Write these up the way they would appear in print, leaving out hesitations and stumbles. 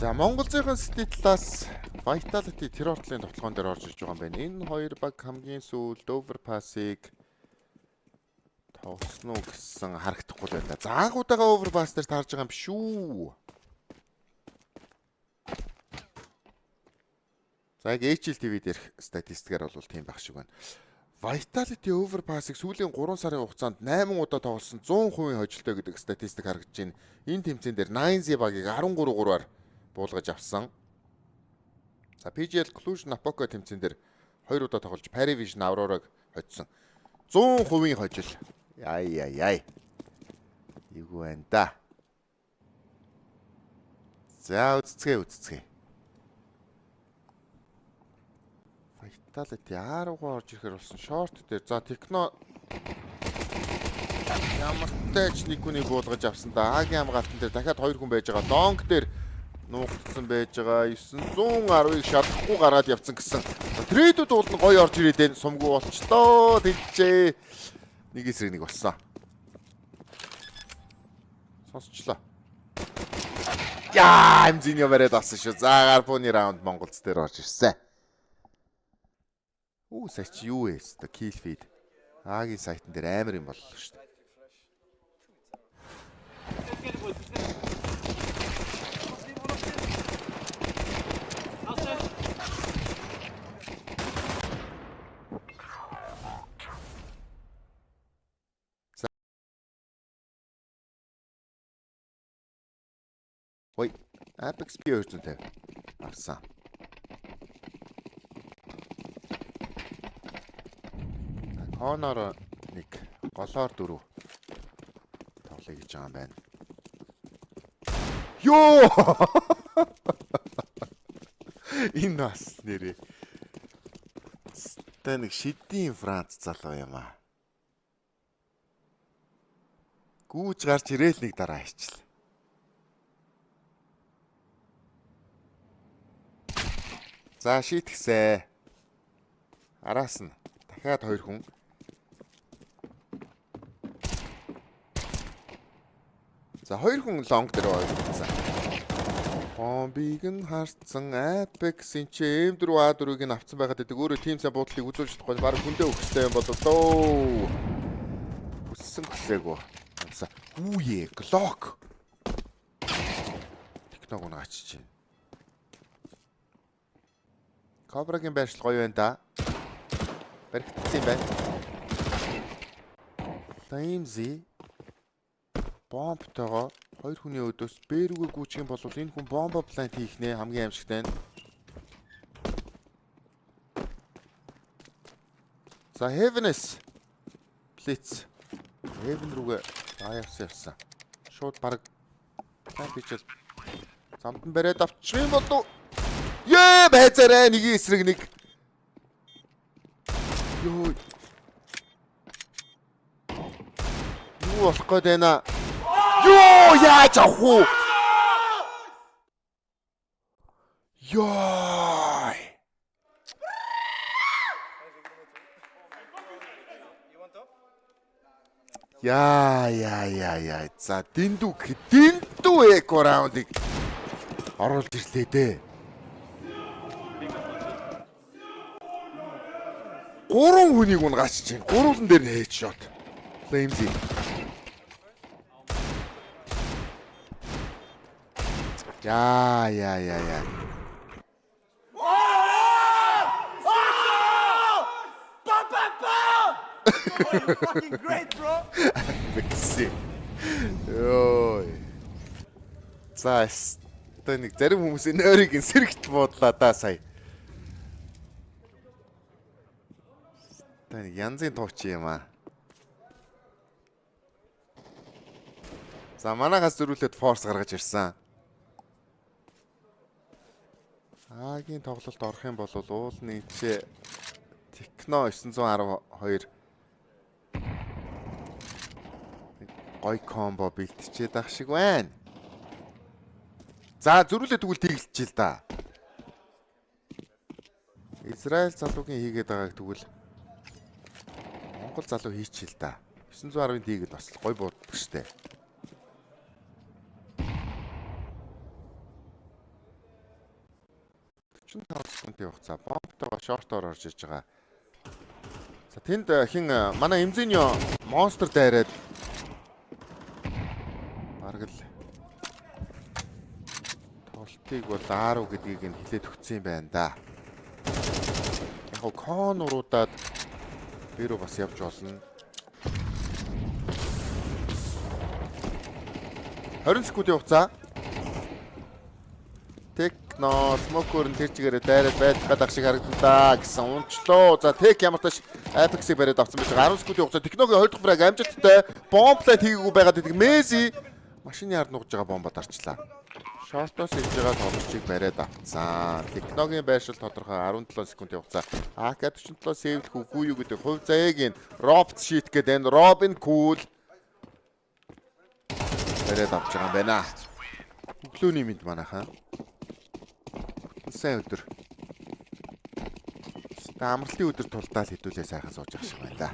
За Монголынхын Steelers Vitality тэр ортлын тоглоом дээр орж иж байгаа юм байна. Энэ хоёр баг хамгийн сүүлд overpass-ыг тоосно гэсэн харагдахгүй л байна. За анхудаага overpass дээр таарж байгаа юм шүү. За яг HLTV дээрх статистикээр бол тийм байх шиг байна. Vitality overpass-ыг сүүлийн 3 сарын хугацаанд 8 удаа тоглосон 100% хожилтой гэдэг статистик харагдаж байна. Энэ тэмцээн дээр 9Z багийг 13-3-аар буулгаж авсан. За PGL Cluj Napoca тэмцээн дээр 2 удаа тоглож Parivision Aurora-г хоцсон. 100% хожил. Яй. Юу вэ да? За үццгээ. Vitality R-гаа орж ирэхээр болсон шорт дээр. За Techno ямар тач нэг хүнийг буулгаж авсан да. Агийн хамгаалтан дээр дахиад 2 хүн байж байгаа. Donk дээр нуугдсан байж байгаа. 910-ыг шалахгүй гараад явцсан гэсэн. Трейдүүд уулна гоё орж ирээд энэ сумгүй болчлоо. Тэлжээ. Нэг эсрэг нэг болсон. Сонсчлоо. Яа, эмзиний барайд авсан шүү. За гарбууны раунд Монголц дээр орж ирсэн. Сач юу вэ? Kill feed. Агийн сайтн дээр амар юм боллоо шүү дээ. Ой, Apex би 250 авсан. Honor нэг голоор 4 тоглоё гэж байгаа юм байна. Йоо! Энэ бас нэрээ. Тэ нэг шидийн Франц залуу юм аа. Гүүж гарч ирээл нэг дараа хийчихлээ. За шийтгсэ. Араас нь дахиад 2 хүн. За 2 хүн лонг дээр ойролцсон. Бомбиг нь харцсан Apex-ийн M4A4-ыг нь авцсан байгаад байдаг. Өөрөө team сайн буудлыг үзүүлж чадахгүй баг хүндээ өгөхтэй юм болоо дөө. Хүссэн хүсээгүй. Үүе, Glock. Техног нь ачиж байна. Cobra-гийн байршил гоё байна да. Баригдсан юм байна. Таймзи бомбтойгоо 2 хүний өдөөс бэрүүгээ гүйчих юм бол энэ хүн бомба плант хийх нэ хамгийн аимшигтай нь. За Heaven-с Blitz. Heaven рүүгээ явсан. Шууд баг плант хийчихэл замд нь бариад авчих юм болов. Яа байцаарай нэг эсрэг нэг. Юу болох гээд байна. Ёо яаж авах вэ? Ёо. Яа. За дэндүү эко раундыг оруулж ирлээ дээ. 3 хүнийг унгаач чинь. Гурван дээр нь headshot. Flamesy. Яа. You're fucking great, bro. Бэкси. Йоо. За нэг зарим хүмүүсийн нойрыг сэрэгт буудлаа да сая. Тань янзын тууч юм аа. За манайхаас зөрүүлээд форс гаргаж ирсэн. Агийн тоглолт орох юм бол уул нийтшээ Techno 912 гой комбо бэлтчихэд ах шиг байна. За зөрүүлээд тэгвэл тэгэлчихээ л да. Израиль залуугийн хийгээд байгааг тэгвэл Монгол залуу хийчихээ л да. 910-ын тийгэл бас гой бууддаг штэ. 45 секундын хугацаа. Бомбтойгоо шортоор орж иж байгаа. За тэнд хин манай Эмзиньо монстер дайраад бараг л тоглолтыг бол R гэдгийг нь хилээд өгсөн юм байна да. Яг нь кон уруудаад бэрүү бас явж болно. 20 секундын хугацаа. Техно смокер нь тэр чигээрээ дайраад байх гадах шиг харагдана гэсэн унчлоо. За Тек ямар тааш Apex-ийг бариад авсан байж байгаа. 10 секундын хугацаа Техногийн 20 дахь фраг амжилттай бомблайт хийгээгүй байгаад идэг. Месси машины ард нугаж байгаа бомбод арчлаа. Шортоос ирж байгаа тоглогчийг бариад авцсан. Техногийн байршил тодорхой 17 секундын хугацаа. AK-47 сейвлэх үгүй юу гэдэг хувь заяагийн Робт шит гэдэг энэ Робин Кул бариад авч байгаа юм байна. Өглөөний мэд манайхаа. Сайн өдөр. Амралтын өдөр тулдаал хэдүүлээ сайхан сууж ах шиг байна да.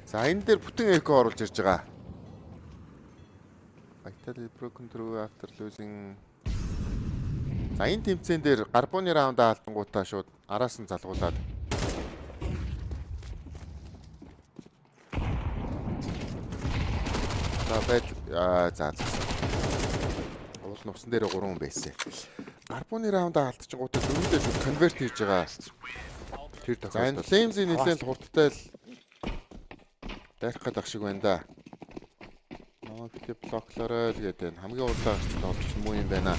За энэ дээр бүтэн эко оруулж ирж байгаа. Vital broken through after losing. За энэ тэмцээн дээр гарбууны раундаа алдангуудаа шууд араас нь залгуулад за уул нусан дээр 3 хүн байсан. Гарбууны раундаа алдчихгуудаа дөрөвдөө шууд конверт хийж байгаа. Тэр тохиолдолд Flames-ийн нэлээд хурдтай л дайрах гэдэг шиг байна да. Ноо битээ блоклороо л гэдэг хамгийн урдаа гарсан тоглогч муу юм байна.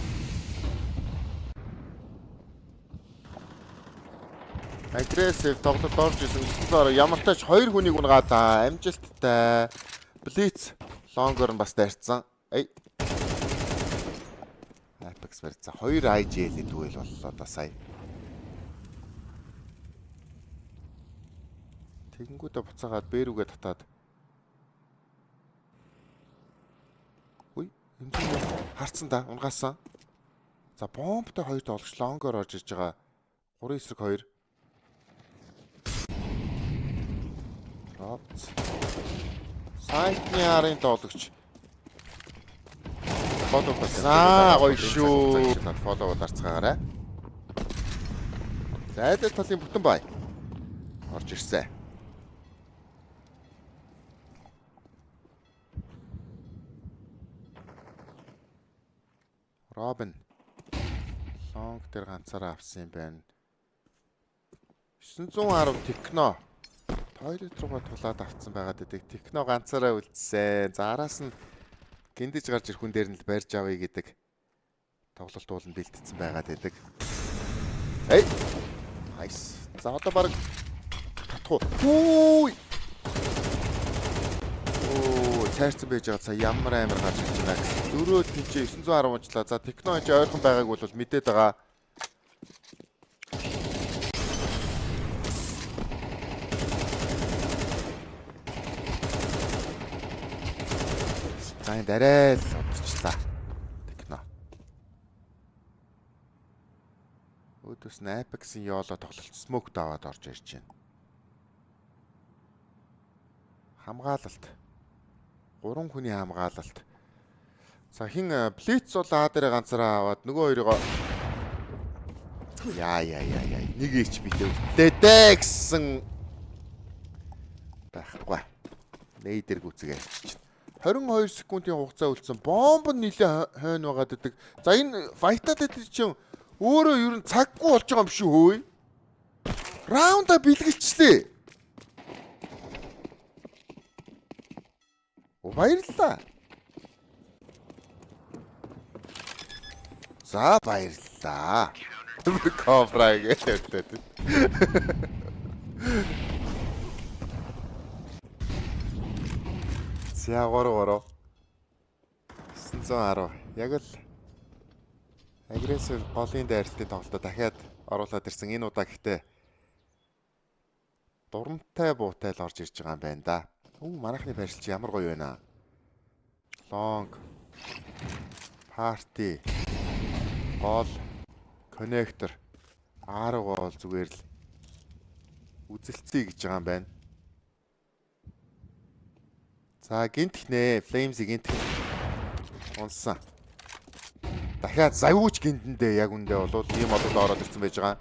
Агрессив тоглолт орж исэн гэснээр ямар ч тач 2 хүнийг унгаад амжилттай. Блиц лонгор нь бас дайрцсан. Apex барьцсан. 2 IGL-ийн түгэл боллоо да сая. Тэгэнгүүтээ буцаагаад бэрүүгээ татаад. Үгүй, энэ харцсан да, унгаасан. За бомбтой 2 тоглогч лонгор орж иж байгаа. 3-2. Робц. Сайтны арын тоглогч. Фоллоу болсон. Гоё шүү. Фоллоу дарцгаагаарай. Зайдал талын бүтэн бай. Орж ирсэн. Робин. Лонг дээр ганцаараа авсан юм байна. 910 Техно. Тойлет руугаа тулаад авцсан байгаад байдаг. Техно ганцаараа үлдсэн. За араас нь гиндэж гарч ирэх хүн дээр нь л барьж авъя гэдэг тоглолт ууланд бэлтгэсэн байгаад байдаг. Nice. За одоо баг татах уу. Цайрцсан байж байгаа цаа ямар амар гарч ирж байна гэсэн. Зөрөө тэнцээ 910 унчлаа. За Техно ч ойрхон байгааг бол мэдээд байгаа. За энэ дарайл одчихлаа. Техно. Өөдөөс нь Apex-ийн Yolo тоглолт Smoke даваад орж ирж байна. Хамгаалалт. 3 хүний хамгаалалт. За хин Blitz бол А дээр ганцаараа аваад нөгөө хоёроо нэг HP-тэй үлдээ гэсэн байхгүй. Нейдер гүцгээ арчиж. 22 секундын хугацаа үлдсэн. Бомб нь нэлээ хойно байгаад идэг. За энэ Vital чинь өөрөө ер нь цаггүй болж байгаа юм шүү хөөе. Раунда бэлгэлчлээ. Баярлалаа. За баярлалаа. Кобра гэдэг. За 3-3. 910. Яг л агрессив голын дайралтын тоглолтод дахиад оруулаад ирсэн. Энэ удаа гэхдээ дурамтай буутай л орж ирж байгаа юм байна да. Манайхны байршилч ямар гоё байна. Long. Party. Гол. Connector. R гол зүгээр л үзэлцээ гэж байгаа юм байна. За гинтхнэ. Flames гинтх. Унсан. Дахиад завьууч гинтэндээ яг үндэ болвол ийм одол ороод ирсэн байж байгаа.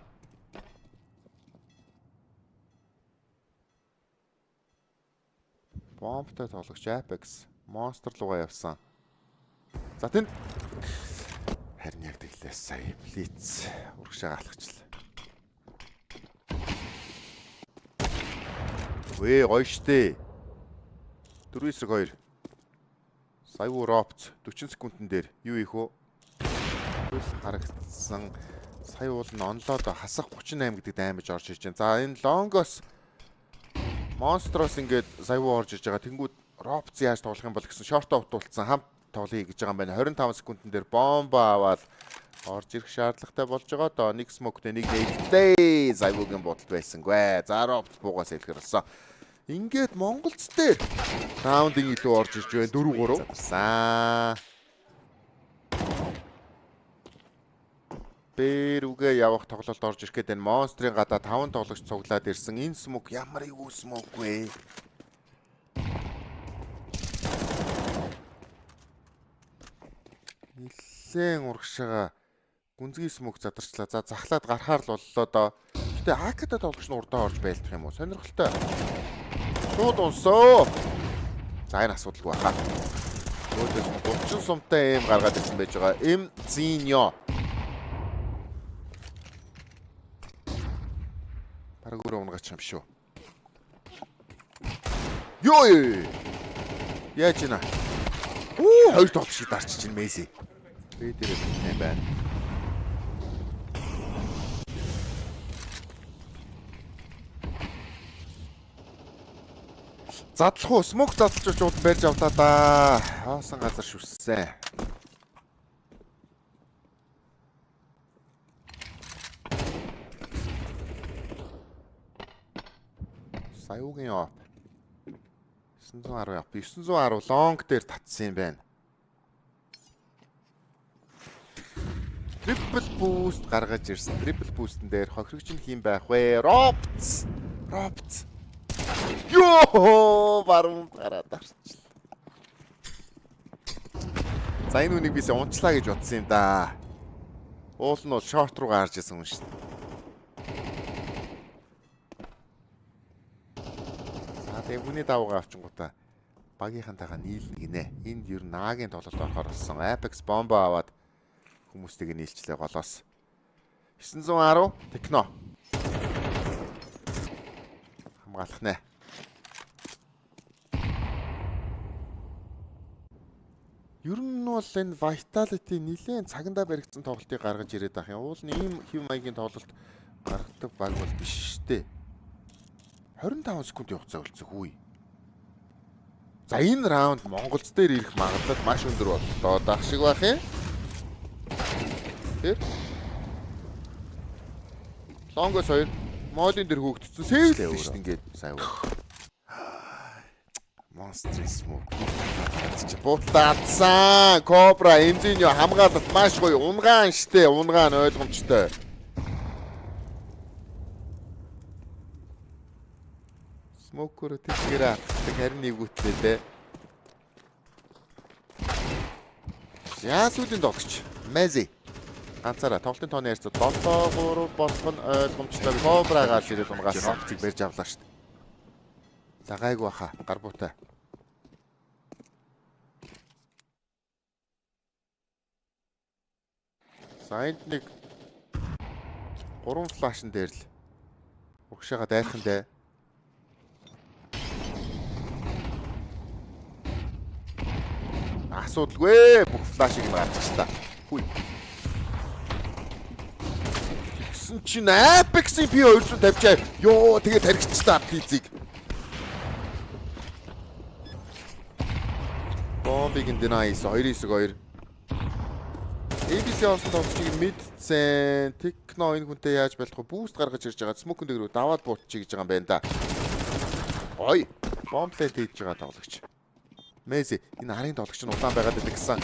Бомбтой тоглогч Apex Monster руугаа явсан. За тэнд харин яг тэглээс сая Blitz урагшаа алхачлаа. Вэ гоё штэ. 4-2. Сая Ropz 40 секундын дээр юу ийх вэ? Харагдсан. Сая уул нь онлоод хасах 38 гэдэг даймаж орж ирж байна. За энэ Longos Monstros ингээд сая орж ирж байгаа. Тэнгүүд Ropz яаж тоглох юм бол гэсэн шортоо утуулсан хамт тоглоё гэж байгаа юм байна. 25 секундын дээр бомба аваад орж ирэх шаардлагатай болж байгаа. Одоо нэг смоктэй нэг нээлттэй Зайвуугийн бодолд байсангүй. За Ropz буугаас илэрсэн. Ингээд Монголц дээр раундын илүү орж ирж байна. 4-3. За. Бэрүгээ явах тоглолт орж ирэх гээд энэ Монстрын гадаа 5 тоглогч цуглаад ирсэн. Энэ смок ямар юу смок вэ? Нилээн урагшаага гүнзгий смок задарчлаа. За захлаад гарахаар л боллоо доо. Гэтэ АК-д тоглогч нь урдаа орж байлдах юм уу? Сонирхолтой. Шууд унсоо. За энэ асуудалгүй баха. Өөдөөс 30 сумтай эм гаргаад ирсэн байж байгаа. Эм Зиньо. Бараг өөрөө унгач юм шүү. Ёо! Яаж ийна? Хоёр тоглолт шиг дарчиж ин Месси. Би дээрээ юм байна. Задлах уу? Смок задлж ууд барьж авлаа да. Хоосон газар шүссэн. Саяугийн оп. 910 явах. 910 лонг дээр татсан юм байна. Triple boost гаргаж ирсэн. Triple boost-ын дээр хохирогч нь хин байх вэ? Ropz. Ёо, баруун гараад арчлаа. За энэ үнийг бисээ унчлаа гэж бодсон юм да. Уул нь бол шорт руу гарч ирсэн юм шүү дээ. Тэгээ хүний давгаа авчингуудаа багийнхантайгаа нийлнэ гинэ. Энд ер нь Нагийн тоглолт орохоор болсон. Apex бомба аваад хүмүүстэйг нийлчлээ голоос. 910 Techno. Хамгаалах нэ. Ер нь бол энэ Vitality нэлээд цагандаа баригдсан тоглолтыг гаргаж ирээд байх юм. Уул нь ийм хэв маягийн тоглолт гаргадаг баг бол биш штэ. 25 секундын хугацаа үлдсэн хүй. За энэ раунд Монголц дээр ирэх магадлал маш өндөр боллоо. Дах шиг байх юм. Тэр Longos 2 модын дээр хөөгдсөн сейвлээ шүү дээ ингээд сайн үү. Monster smoke. Бутаацсан Cobra Enzinho хамгаалалт маш гоё унгаан штэ. Унгаан ойлгомжтой. Смокер тэгээрээ харин нэгүтлээ дээ. Яасуудын тоглогч Месси. Ганцаараа тоглолтын тооны ярьцад 7-3 болох нь ойлгомжтой. Cobra-гаар ширэл унгаас цэг барьж авлаа шүү дээ. За гайгүй баха гар буутай. За энд нэг 3 флашн дээр л урагшаага дайрхан дээ. Асуудалгүй бүх флашыг нь гаргачихлаа. Хүй. Тэгсэн чинь Apex-ийн P250 ёо тэгээд тархичлаа Blitz-ийг. Бомбиг динайс 2-2. ABC орсон тоглогчийг мэдсэн. Techno энэ хүнтэй яаж болох вэ? Boost гаргаж ирж байгаа. Smoke дээр рүү даваад буутчих гэж байгаа юм байна да. Ой. Бомблет хийж байгаа тоглогч. Месси энэ харын тоглогч нь улаан байгаад байдаг гэсэн.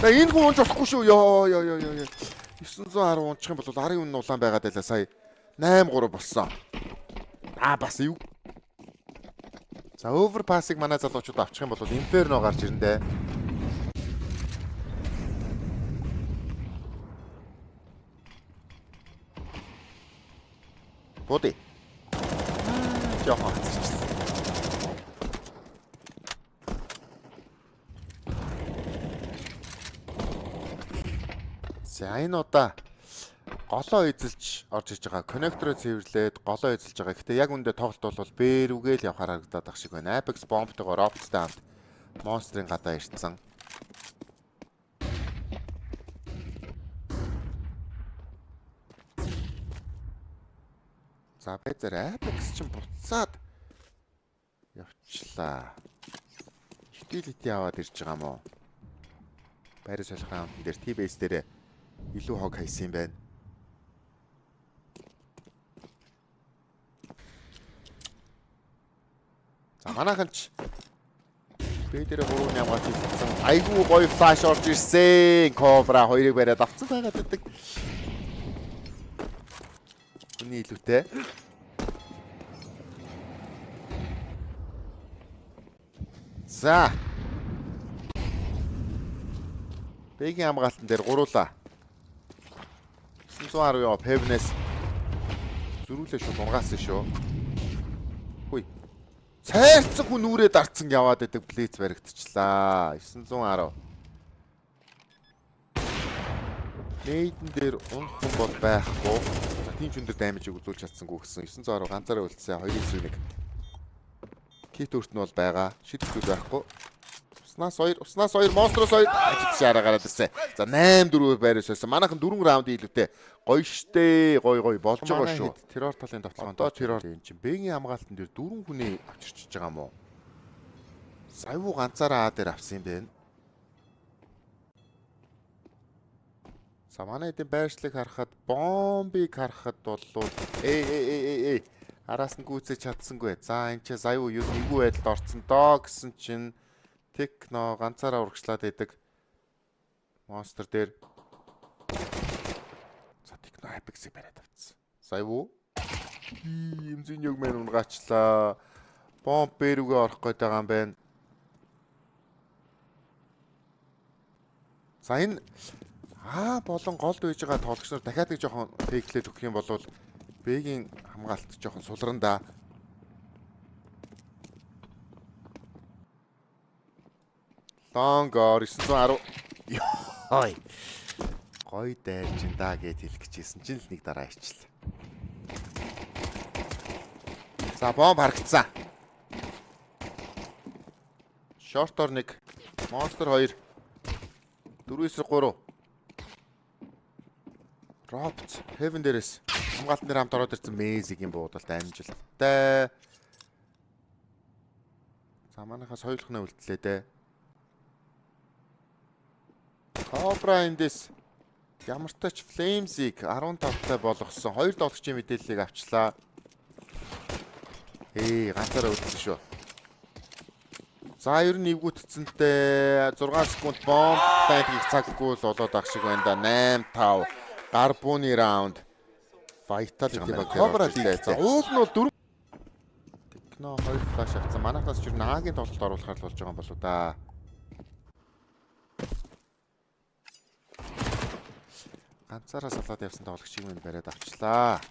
Тэгээ энэ хүн унж болохгүй шүү. Ёо. 910 унчих юм бол харын үн нь улаан байгаад байлаа сая. 8-3 болсон. Бас юу? За overpass-ыг манай залуучууд авчих юм бол Inferno гарч ирнэ дээ. Боди. Жоохон хацчихсан. За энэ удаа голоо эзэлж орж иж байгаа. Коннектороо цэвэрлээд голоо эзэлж байгаа. Гэтэ яг үндэ тоглолт бол бэрүүгээл явахаар харагдаад ах шиг байна. Apex Bomb-тойгоор Opsтай хамт монстрын гадаа ирсэн. За бэзэр Apex ч буцаад явчлаа. Utility аваад ирж байгаа мó. Байр солихын амтан дээр T-base дээр илүү хог хайсан юм байна. За манайхан ч бэ дээр 3-ны хамгаалт хийсэн. Айгүй гоё флаш орж ирсэн. Cobra 2-ыг бариад авцсан байгаад байдаг. Үний илүүтэй. За. Бэгийн хамгаалтан дээр гуруулаа. 910 яа Pevnes зөрүүлээ шүү, унгаасан шүү. Хүй. Цайрцаг хүн нүрээ дарцсан яваад байдаг Blitz баригдчихлаа. 910. Нейдэн дээр унах хүн бол байхгүй. За тийм ч өндөр даймажийг үзүүлж чадсангүй гэсэн 910 ганцаараа үлдсэн 2-1. Кит өрт нь бол байгаа. Шидэхгүй байхгүй. Уснаас 2, монстроос 2 ажид шаараа гараад ирсэн. За 8-4 байраа сойсон. Манайхан 4 раунд хийлүүтэй. Гоё штэ. Гоё болж байгаа шүү. Террор талын тоглоомд террор энэ чинь Бэгийн хамгаалтан дээр 4 хүний авчирчж байгаа мó. Савуу ганцаараа дээр авсан юм байна. За манай эдийн байршлыг харахад, бомбыг харахад бол араас нь гүйцэж чадсангүй. За энэ ч савуу юу нэггүй байдалд орцсон доо гэсэн чинь Техно ганцаараа урагшлаад байдаг. Монстер дээр. За Техно Apex-ийг бариад авцсан. Савуу. Имзэн яг мэн унгаачлаа. Бомб бэрүүгээ орох гээд байгаа юм байна. За энэ болон голд үйж байгаа тоглогч нар дахиад нэг жоохон фейклээд өгөх юм бол Бэгийн хамгаалт жоохон сулрандаа. Лонгор 910. Йой. Гой дайрч ин да гэд хэлэх гэжсэн чинь л нэг дараа ичлээ. За бомб харагдсан. Шортор 1, монстер 2. 4-3. Ропц Heaven дээрээс хамгаалтан дээр хамт ороод ирсэн Мэзигийн буудалд амжилттай. За манайхаас хоёулахнаа үлдлээ дээ. Cobra эндээс ямар ч тач Flames-ийг 15-тай болгосон. 2 тоглогчийн мэдээллийг авчлаа. Ганцаараа үлдсэн шүү. За ер нь эвгүүтцэнтэй 6 секунд бомб тайгийг цаггүй л болоод ах шиг байна да. 8-5 гарбууны раунд. Vitality баг Cobra дээ. За уул нь бол 4 Техно 2 флаш авсан. Манайхаас ч ер нь Агийн тоглолт оруулахаар л болж байгаа юм болоо да. Ганцаараа салаад явсан тоглогчийг минь бариад авчлаа.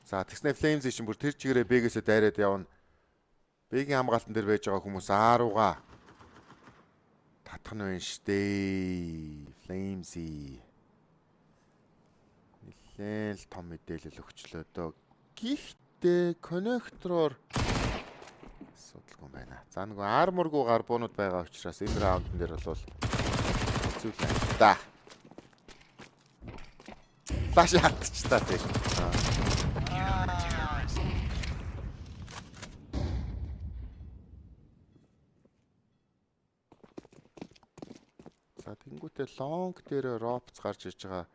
За тэгснэ Flames чинь бүр тэр чигээрээ Бэгээсээ дайраад явна. Бэгийн хамгаалтан дээр байж байгаа хүмүүс Аарууга татах нь байна штэ. Flames нэлээд том мэдээлэл өгчлөө дөө. Гэхдээ коннектороор асуудалгүй байна. За нөгөө арморгүй гарбуунууд байгаа учраас энэ раундн дээр бол зүйлээ да. Флаш хатчихлаа тийм. За тэнгуүтээ лонг дээр ропц гарч иж байгаа.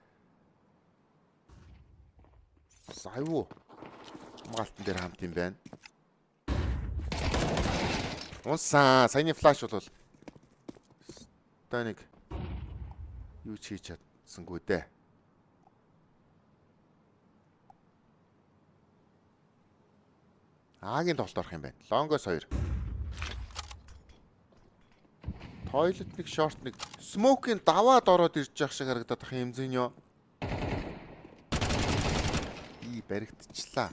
Савуу хамгаалтан дээр хамт юм байна. Унсан саяны флаш бол таник юу ч хийж чадсангүй дээ. Агийн тоглолт орох юм байна. Лонгос 2. Тойлот нэг шорт нэг смокийн даваад ороод ирж явах шиг харагдаад байх юм зинё. Баригдчихлаа.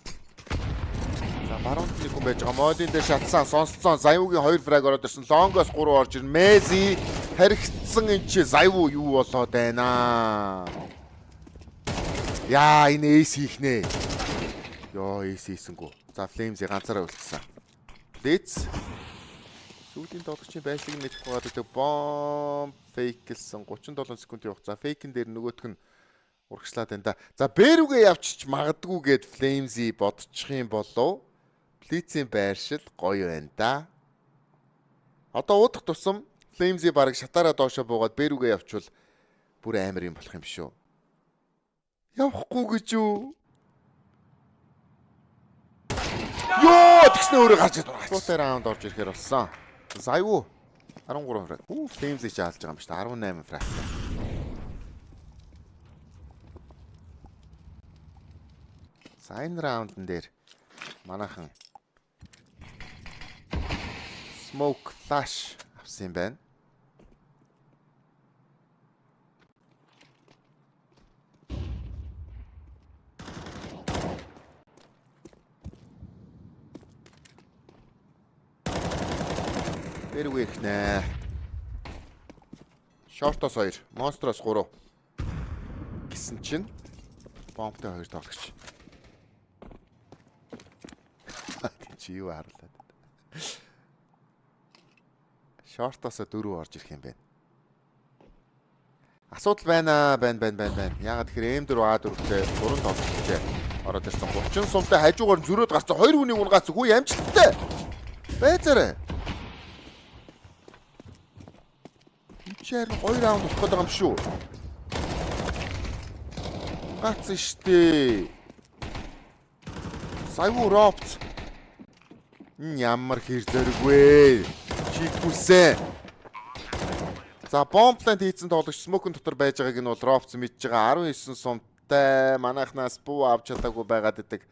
За баруунд нэг хүн байж байгаа. Модын дээр шатсан, сонсцсон. Заюугийн 2 фраг ороод ирсэн. Лонгос 3 орж ирнэ. Месси харигдсан энэ чи Заюу юу болоод байна? Яа, энэ эйс хийхнэ. Йоо, эйс хийсэнгүү. За Flames ганцаараа үлдсэн. Let's сүүлийн тоглогчийн байшиг нэг хаваад өгдөг бомб фейклсэн 37 секундын хугацаа. Фейкэн дээр нөгөөх нь урагшлаад байна да. За Бэрүгээ явчих магадгүй гэд Flames бодчих юм болов. Блицийн байршил гоё байна да. Одоо уудах тусам Flames бараг шатаараа доошоо буугаад Бэрүгээ явчвал бүр амар юм болох юм шүү. Явахгүй гэж юу? Йоо, тэгснэ өөрөө гарч ирсэн. Спортер раунд орж ирэхээр болсон. Заюу 13 фраг. Flames чаалж байгаа юм шүү дээ. 18 фраг. За энэ раундн дээр манайхан smoke flash авсан юм байна. Бэрүгээ ихнэ. Short-ос 2, Monster-ос 3. Гэсэн чинь бомбтой 2 тоглогч. Чи юу харлаа. Short-ос 4 орж ирэх юм байна. Асуудал байна. Яагаад тэгэхээр M4A4-тэй 3 тоглогчтэй ороод ирсэн. 30 сумтай хажуугаар зөрөөд гарсан 2 хүний унгац хүү амжилттай. Байцаарай. Чээр 2 раунд болох гэдэг юм шүү. Гацсан штэ. Заюу ропц. Ямар хэр зэрэгвэ. Чиггүсэн. За бомбланд хийцэн тоглогч смокын дотор байж байгааг нь бол ропц мэдж байгаа 19 сумтай манайхнаас буу авч чадаагүй байгаад идэг.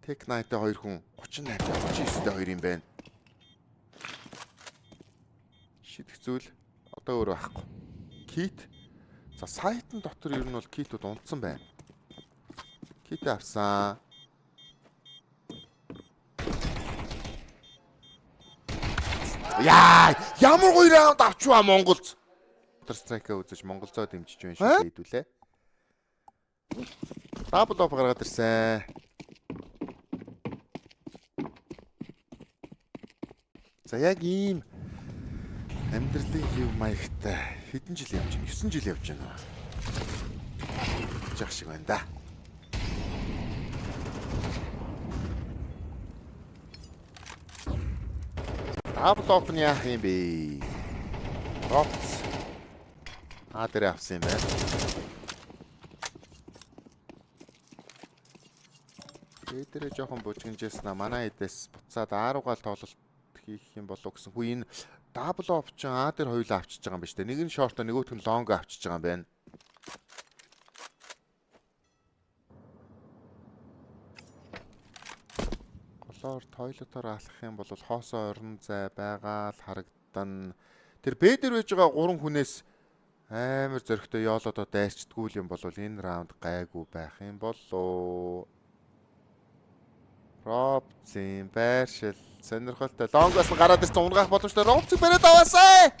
Tech Knight-тэй 2 хүн 38 39-тэй 2 юм байна. Шидэх зүйл одоо өөрөө байхгүй. Kit. За сайтн дотор ер нь бол китүүд унтсан байна. Кит авсан. Яа, ямар гоё раунд авчваа Монголд. Counter-Strike үзэж Монголцоо дэмжиж байна шүү хэдүүлээ. Double off гаргаад ирсэн. За яг ийм амьдралын хэв маягтай хэдэн жил явж байна? 9 жил явж байна. Жах шиг байна да. Double off нь яах юм бэ? Ропц. Тэр авсан юм байна. Дээрээ жоохон бужигнжсэн манай эдээс буцаад ааругаал тоглолт хийх юм болов гэсэн. Хүү энэ double off ч дээр хоёулаа авчиж байгаа юм байна шүү дээ. Нэг нь short, нөгөөх нь long авчиж байгаа юм байна. Голоор тойлотоор алхах юм бол хоосоо орон зай байгаа л харагдан. Тэр бэдэр байж байгаа 3 хүнээс амар зөрөгтэй ёолодоо дайрчдгүй юм бол энэ раунд гайгүй байх юм болоо. Ропцын байршил сонирхолтой лонгоос нь гараад ирсэн унгаах боломжтой ропцыг бариад аваасаа.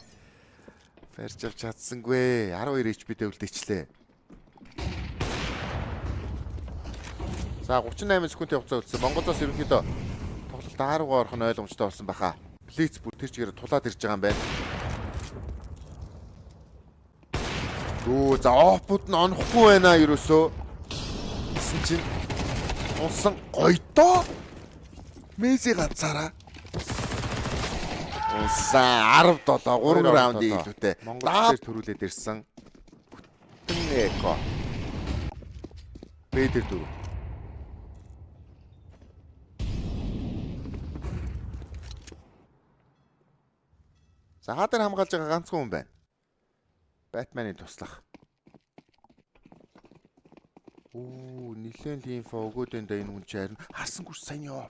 Барьж авч чадсангүй. 12 HP-тэй үлдээчлээ. За 38 секундын хугацаа үлдсэн. Монголоос ерөнхийдөө тоглолт ааруугаар орох нь ойлгомжтой болсон баха. Блиц бүр тэр чигээр тулаад ирж байгаа юм байна. Оо за опууд нь онохгүй байна ерөөсөө. Гэсэн чинь унсан гоёдоо. Месси ганцаараа. Унсан 17 3 раундын илүүтэй. Монголчууд төрүүлээд ирсэн. Бүтэн эко. Бэдэр дөрөв. За хадаар хамгаалж байгаа ганцхан хүн байна. Batman-ийн туслах. Нилээн инфо өгөөд энэ хүн чинь харин харсангүй сайн ёо.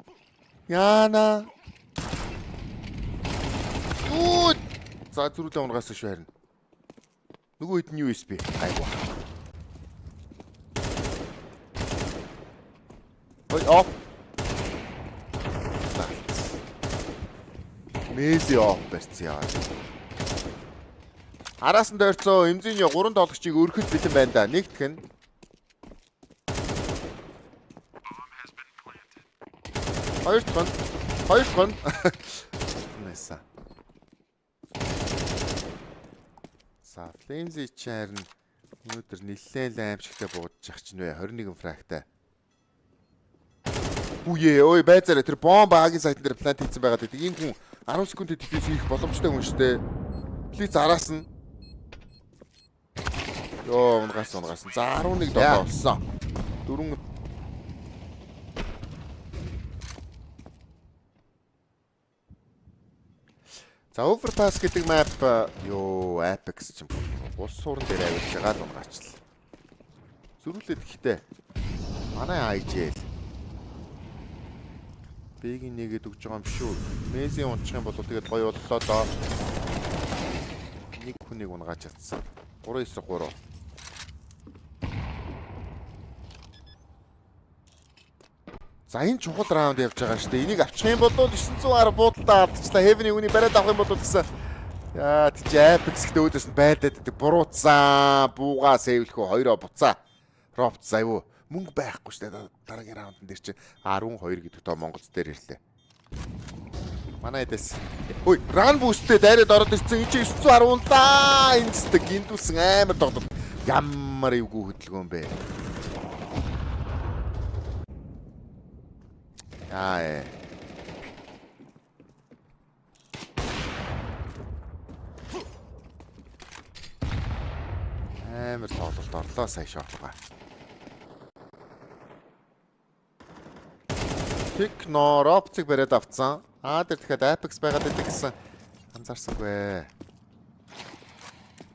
Яна. Үу. За зүрхлээ унгаас шүү харин. Нөгөө хэд нь USB. Айгуу. Ой, оп. Месси оп барьцгаа. Араас нь дойрцоо эмзиний 3 тоглогчийг өргөхөд бэлэн байна да. Нэгтгэх нь. Хоёр хон. Нэса. За, Flames чарн өнөөдөр нэлээд аимшигтай буудчих чинь вэ? 21 фрагтай. Үе ой байцаараа тэр бомб агийн сайтн дээр плант хийсэн байгаад байдаг. Ийм хүн 10 секундэд дифьюз хийх боломжтой хүн шүү дээ. Плиз араас нь. Йоо, унгаас. За 11 долоо болсон. 4 За overpass гэдэг map ёо Apex ч юм. Улс суурин дээр авиж байгаа л унгаачлаа. Зөрүүлээд ихтэй. Манай IGL Бэгийн нэгэд өгж байгаа юм биш үү? Месси унчих юм бол тэгээд гоё боллоо доо. Нэг хүнийг унгааж чадсан. 3-9-3. За энэ чухал раунд явж байгаа шүү дээ. Энийг авчих юм бол 910 буудалтай алдчихлаа. Heaven-ийн үнийг бариад авах юм бол гэсэн. Яа тийч Apex гэдэг өөдөөс нь байлдаад байдаг. Буруутсан. Буугаа сэвлэхүү 2-оо буцаа. Ропт заяа. Мөнгө байхгүй шүү дээ. Дараагийн раундын дээр чинь 12 гэдэг тоо Монголц дээр ирлээ. Манай эдэс. Ой, run boost-тэй дайраад ороод ирсэн. Энд чинь 910 даа. Инстэг гиндүүлсэн амар тоглолт. Ямар эвгүй хөдөлгөөн бэ. Аа. Амар тоглолт орлоо сая шотлгаа. Техно ропцыг бариад авцсан. Тэр дахиад Apex байгаад байдаг гэсэн анзаарсангүй.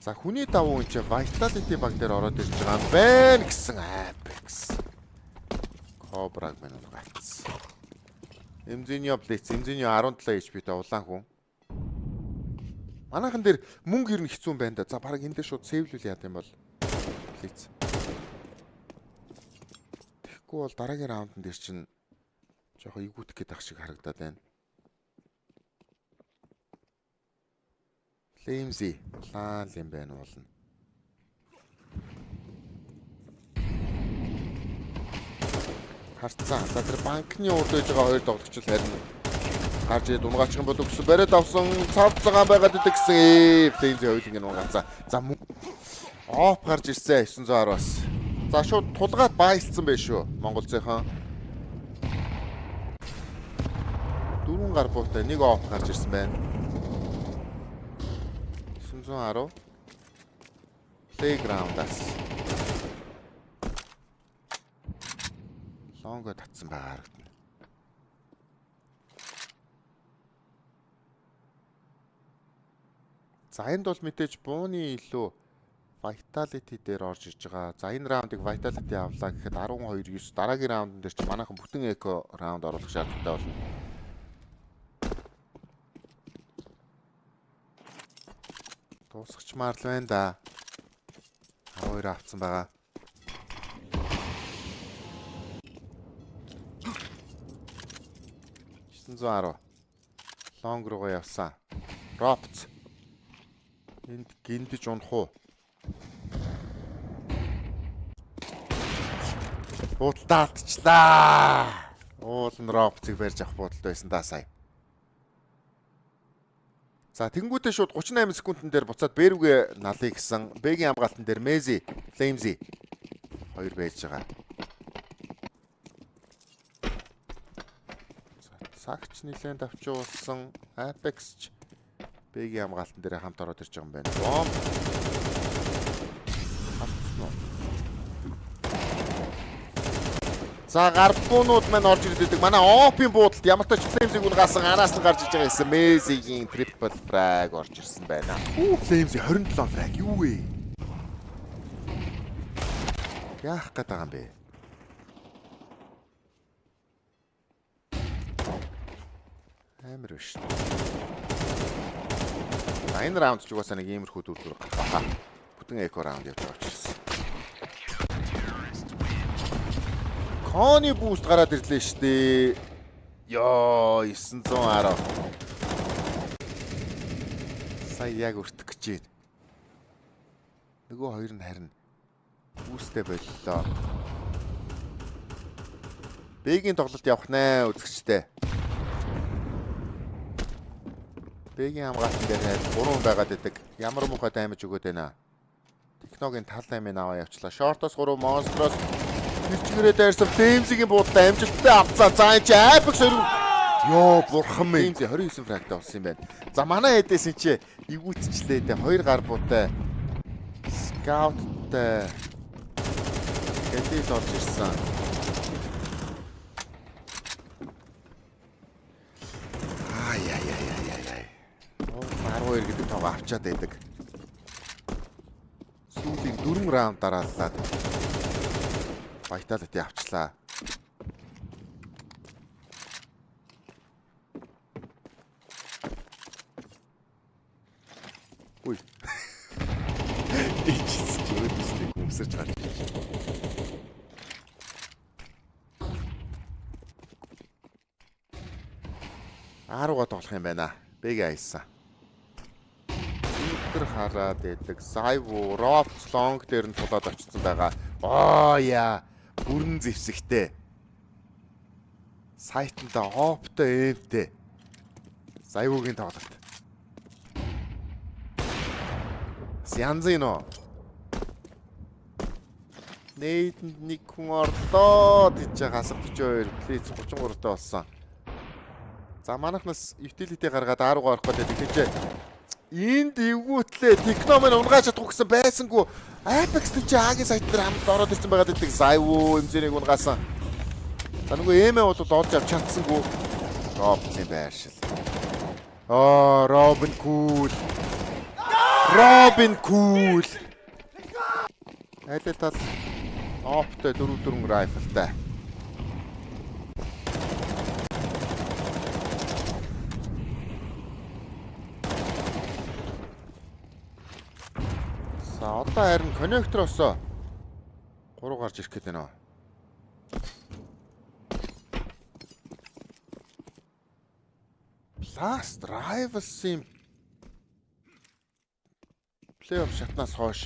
За хүний давуу энэ Vitality баг дээр ороод ирж байгаа юм байна гэсэн Apex. Cobra-г мань унгaalцсан. Эмзиний Blitz, эмзиний 17 HP-тэй улаан хүн. Манайхан дээр мөнгө ирнэ хэцүү юм байна да. За баг энэ дээр шууд сейвлүүл яа гэм бол. Blitz. Тэгэхгүй бол дараагийн раундын дээр чинь жоохон игүүтэх гэдэг шиг харагдаад байна. Flamesy план юм байна болно. Харцсан. За тэр банкны урд байж байгаа хоёр тоглогч л харин гарч ирээд унгаачих юм бол өгсөн бариад авсан цавцгаа байгаад идэг гэсэн. Flamesy хоёулын унгацаа. За оф гарч ирсэн 910-аас. За шууд тулгаад баялцсан байх шүү. Монголцынхан. 4 гар буутай нэг оф гарч ирсэн байна. 910 Playground-аас лонго татсан байгаа харагдана. За энд бол мэдээж бууны илүү Vitality дээр орж иж байгаа. За энэ раундыг Vitality авлаа гэхэд 12-9 дараагийн раундын дээр чи манайхан бүтэн эко раунд оруулах шаардлагатай болно. Дуусгачмаар л байна да. 12 авцсан байгаа. Лонг руугаа явсан. Ропц. Энд гиндэж унах уу? Буудалтай алдчихлаа. Уулын ропцыг барьж авах буудалтай байсан да сая. За тэгэнгүүтээ шууд 38 секундын дээр буцаад Бэрвгээ налъя гэсэн. Бэгийн хамгаалтан дээр Messi, Flamesy хоёр байж байгаа. Сагч нэлээд авчуулсан Apex ч Бэгийн хамгаалтан дээр хамт ороод ирж байгаа юм байна. Бом. За гарбуунууд маань орж ирдэг. Манай опийн буудалд ямар ч Flamesy унгасан араас нь гарч иж байгаа гэсэн Messi-гийн triple frag орж ирсэн байна. Flamesy 27 frag юу вэ? Яах гээд байгаа юм бэ? Амар биш. Энэ раунд ч угаасаа нэг иймэрхүү дүр зураг гаргах. Бүтэн эко раунд явж байгаа учраас. Кони буст гараад ирлээ штэ. Ёо 910. Сая яг өртөх гэж байна. Нөгөө хоёр нь харин бустэ боллоо. Бэгийн тоглолт явах нэ үзэгчтэй. Бэгийн хамгаалтан дээр 3 байгаад идэг. Ямар муухай даймаж өгöd байна. Техногийн тал даймыг аваа явчлаа. Шортоос 3 монстроос ирчгэрээ дайрсан Фэмзигийн буудлаа амжилттай авцаа. За энэ чи Apex хоёр ёо бурхан минь. 29 фрагтай болсон юм байна. За манай хэдээс энэ чи эвгүүцчлээ дээ. 2 гар буутай. Scout-тай. Гэдээс орж ирсэн. Ай. 12 гэдэг тоогоо авчаад байдаг. Сүүлийн 4 раунд дарааллаад Vitality авчлаа. Үй. Ичс чөөдстэй хүмсэж гарч ирж байна. Ааруга тоглох юм байна. Бэгээ айсан. Өдөр хараад байдаг. Zaivu, Roft, Long дээр нь тулаад очсон байгаа. Оо яа. Бүрэн зэвсэгтэй. Сайтанда Opto Aim-тэй. Zaivu-гийн тоглолт. Янзино. Нээдэнд нэг хүн орлоо. Тийч хасах 42, плиз 33 таа болсон. За манайхнаас utility гаргаад 10 гарах гэдэг тийч. Энд эвгүүтлээ Техномен унгааж чадах гэсэн байсангүй. Apex тийч Агийн сайт дээр хамт ороод ирсэн байгаад байдаг. Zaivu эмзэнийг унгаасан. За нөгөө Эмэ бол олж авч чадсангүй. Робин байршил. Robin cool. Айлээ тал Opto 4 rifle-тай. За одоо харин коннектороос 3 гарч ирэх гээд байна. Last Rivals-ийн плей-офф шатнаас хойш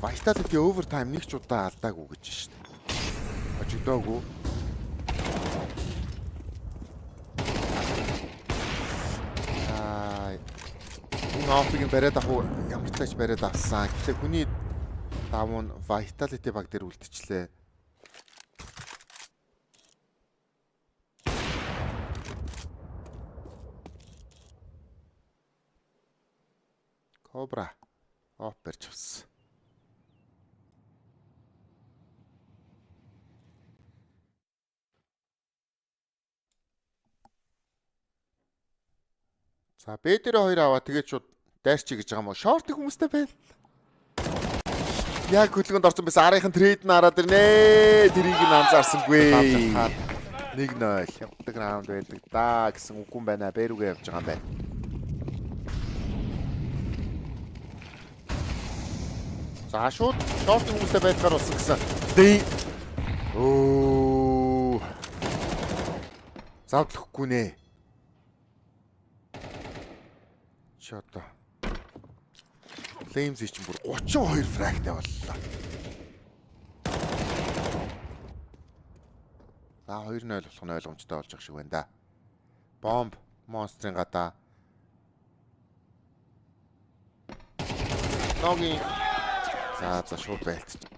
Vitality overtime нэг ч удаа алдаагүй гэж байна шүү дээ. Очигдоогүй. Энэ оффиг бариад авах ямар ч тач бариад авсан. Гэтэ хүний давуу нь Vitality баг дээр үлдчихлээ. Cobra оф барьж авсан. За Б дээр 2 аваа тэгээд шууд дайрчи гэж байгаа юм уу? Шорт хүмүүстэй байл. Яг хөлгөнд орсон байсан арийнхын трейд нь хараад ирнэ. Тэрийг нь анзаарсангүй. 1-0 явдаг раунд байдаг да гэсэн үгэн байна. Б рүүгээ явж байгаа юм байна. За шууд шорт хүмүүстэй байдлаар болсон гэсэн. Оо. Завдлахгүй нэ. Одоо Flames чинь бүр 32 фрагтай боллоо. За 2-0 болох нь ойлгомжтой болж байгаа шиг байна да. Бомб монстрын гадаа. Ноги. За шууд байлт.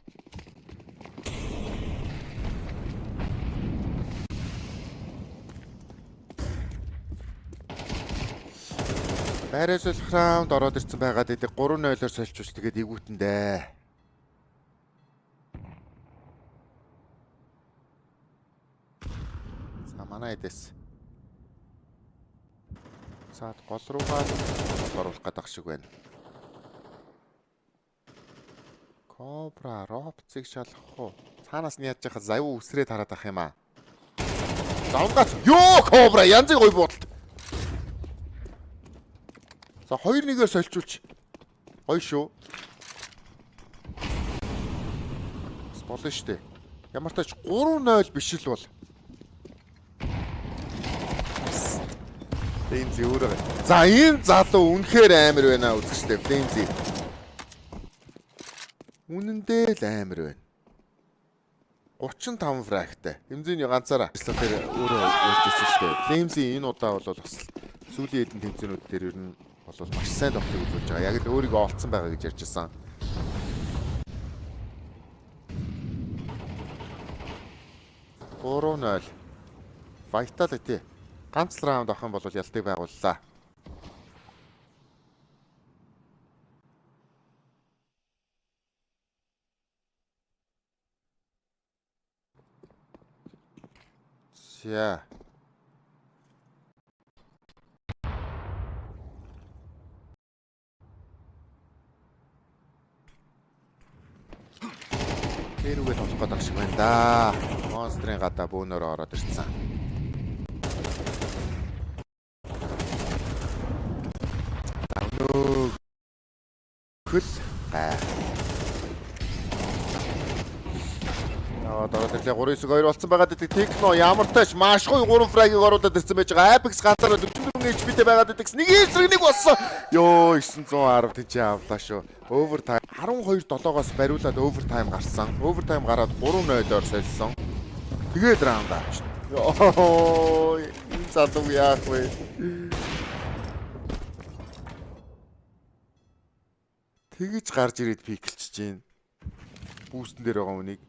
Байраас болох раунд ороод ирсэн байгаад идэг 3-0-оор солилцуулж тэгээд эвгүүтэндээ. За манай эдэс. Цаад гол руугаа оруулах гэдэг шиг байна. Cobra Ropt-ыг шалгах уу? Цаанаас нь яаж яхад Zaivu үсрээд хараад ах юм аа. Завгац. Ёо Кобра янзын гой буудалт. За 2-1-ээр сольжуулж. Гоё шүү. Болно шүү дээ. Ямар тач 3-0 биш л бол. Флеймзи өөрөө. За энэ залуу үнэхээр амар байна үзэгчтэй Флеймзи. Үнэндээ л амар байна. 35 фрагтай. Тэмцээний ганцаараа тэр өөрөө өөрч ирсэн шүү дээ. Флеймзи энэ удаа бол бас сүүлийн хэдэн тэмцээнүүд дээр ер нь бол маш сайн тоглох үзүүлж байгаа. Яг л өөрийгөө олцсон байгаа гэж ярьж байсан. 3-0. Vitality. Ганц раунд авах юм бол ялтыг байгууллаа. За. Тэрүүгээ тоглох гэдэг шиг байна да. Монстрын гадаа бөөнөр ороод ирсэн. Хөл гай. Дараа тэрлээ 3-9-2 болсон байгаа гэдэг Техно ямар тач маш гоё 3 фрагийг оруулаад ирсэн байж байгаа. Apex ганцаараа 44 HP-тэй байгаад идэгс нэг эсрэг нэг болсон. Йоо 910 тийч авлаа шүү. Овертайм 12-7-оос бариулаад овертайм гарсан. Овертайм гараад 3-0-оор солисон. Тэгээд раунд авчихна. Йоо энэ залуу яах вэ? Тэгэж гарч ирээд пиклчж гин. Бүүстэн дээр байгаа үнийг.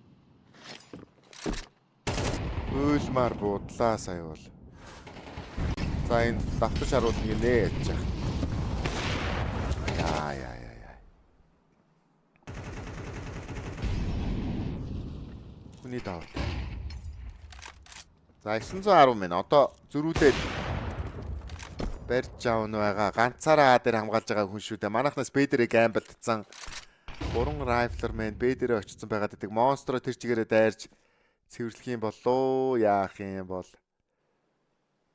Өөлмар буудлаа сая бол. За энэ давтаж харуул нэ яж чах. Яа. Хүний даваа. За 910 мэн одоо зөрүүлээд барьж аавн байгаа. Ганцаараа дээр хамгаалж байгаа хүн шүү дээ. Манайхнаас Бэдэрийг амбалтцсан. 3 райфлер мэн Бэдэрээ очсон байгаад гэдэг. Монстро тэр чигээрээ дайрж цэвэрлэх юм болоо. Яах юм бол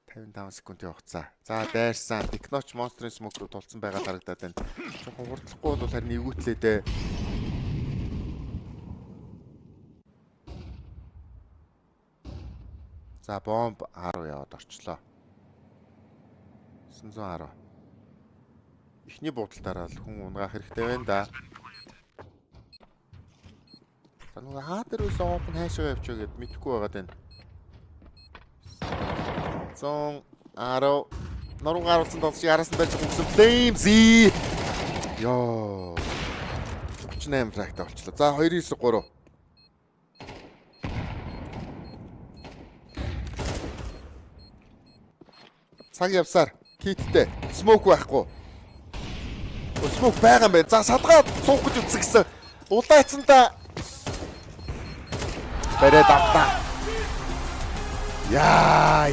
55 секундын хугацаа. За дайрсан. Техноч монстрын смок руу тулцсан байгаа харагдаад байна. Жоохон хурдлахгүй бол харин эвгүүтлээ дээ. За бомб 10 яваад орчлоо. 910. Эхний буудалтаараа л хүн унгаах хэрэгтэй байна да. За нөгөө хаа дээр үсэн оопн хайшгаа явчих гээд мэдэхгүй байгаад байна. 110 нуруу гаруулсан тоглож араас нь байж өгсөн Flames. Йоо. 38 фрагтай болчлоо. За 2-9-3. Цаг явсаар киттэй смок байхгүй. Смок байгаа юм байна. За садгаад суух гэж үзсэн гэсэн. Улаацсандаа бариад автаа. Яа.